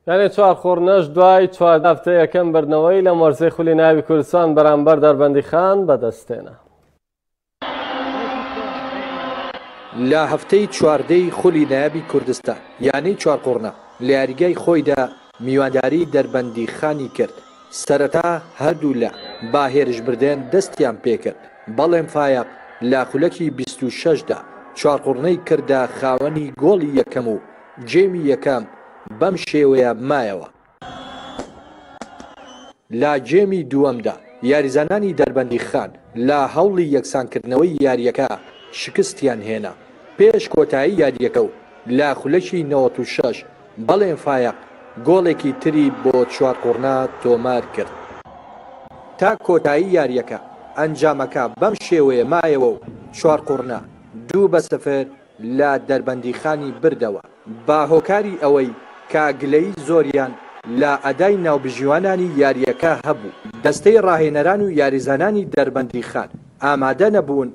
یعنی چوار خۆڕنەش دوای چوار هەفتە یەکەم بردنەوەی لە مۆرچەی خولی ناوی کوردستان بەرامبەر دەربەندیخان بەدەستێنا. لە هەفتەی چواردەی خولی نایابی کوردستان یعنی چوار قوڕنە لە یاریگای خۆیدا میوانداری دەربەندیخانی کرد. سەرەتا هەردوو لە با هێرشبردن دەستیان پێکرد، بەڵێم فایق لە خولەکی 26دا چوار قوڕنەی کردە خاوەنی گۆڵی یەکەم و جێمی یەکەم بەم شێوەیە مایەوە. لە جێمی دووەمدا یاریزانانی دەربەندیخان لە هەوڵی یەکسانکردنەوەی یاریەکە شکستیان هێنا پێش کۆتایی یاریەکە و لە خولەکی 96 بەڵێم فایق گۆڵێکی تری بۆ چوار قوڕنە تۆمار کرد. تا کۆتایی یاریەکە ئەنجامەکە بەم شێوەیە مایەوە و چوار قوڕنە 2-0 لە دەربەندیخانی بردەوە با هۆکاری ئەوەی کاگلەی زۆریان لە ئەدای ناوبژیوانانی یاریەکە هەبوو. دەستەی ڕاهێنەران و یاریزانانی دەربەندیخان ئامادە نەبوون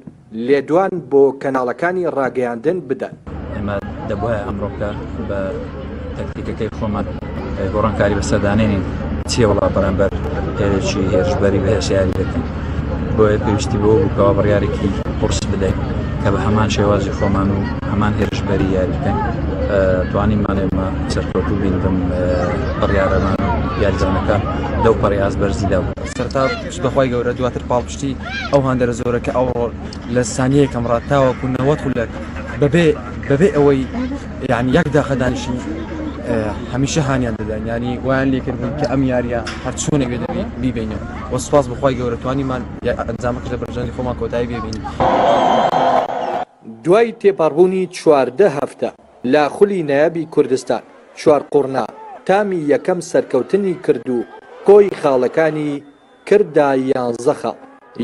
لێدوان بۆ کەناڵەکانی ڕاگەیاندن بدەن. ئێمە دەبووایە ئەمڕۆکە بە تەکتیکەکەی خۆمان گۆڕانکاری بەسەردانێنین چیە وڵا بەرامبەر هێرشی هێرشبەری بەهێز یاری دەکەین. بۆیە پێویستی بۆ بووکەوە بڕیارێکی قورس بدەین کە بە هەمان شێوازی خۆمان و هەمان هێرشبەری یاری بکەین توانیمان ئێمە سەرکەوتوو بین بم بڕیارەمان و یاریزانەکە لەو پەڕیاز بەرزیدا بوو. سەرتا بەخوای گەورە دواتر پاڵپشتی ئەو هەندەرە زۆرەکە ئەوڕۆ لە سانیەیەکەم ڕاتاوەکو 90 خولەک بەبێ ئەوەی یعنی یەک داخەدانیشی هەمیشە هانیان دەدەن، ینی وایان لێکردن کە ئەم یاریە هەرچۆنێک بێ بیبینەوە. وەسپاس بەخوای گەورە توانیمان ئەنجامەکە لە بەرژەندی خۆمان کۆتایی ببینین. دوای تێپەڕبوونی 14 هەفتە لە خولی نایابی کوردستان چوار قوڕنە تامی یەکەم سەرکەوتنی کرد و کۆی خاڵەکانی کردا 11 خاڵ،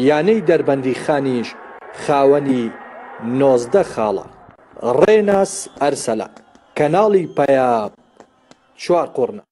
یانەی دەربەندیخانیش خاوەنی 19 خاڵە. ڕێناس ئەرسەلان، کەناڵی پەیام، چوار قوڕنە.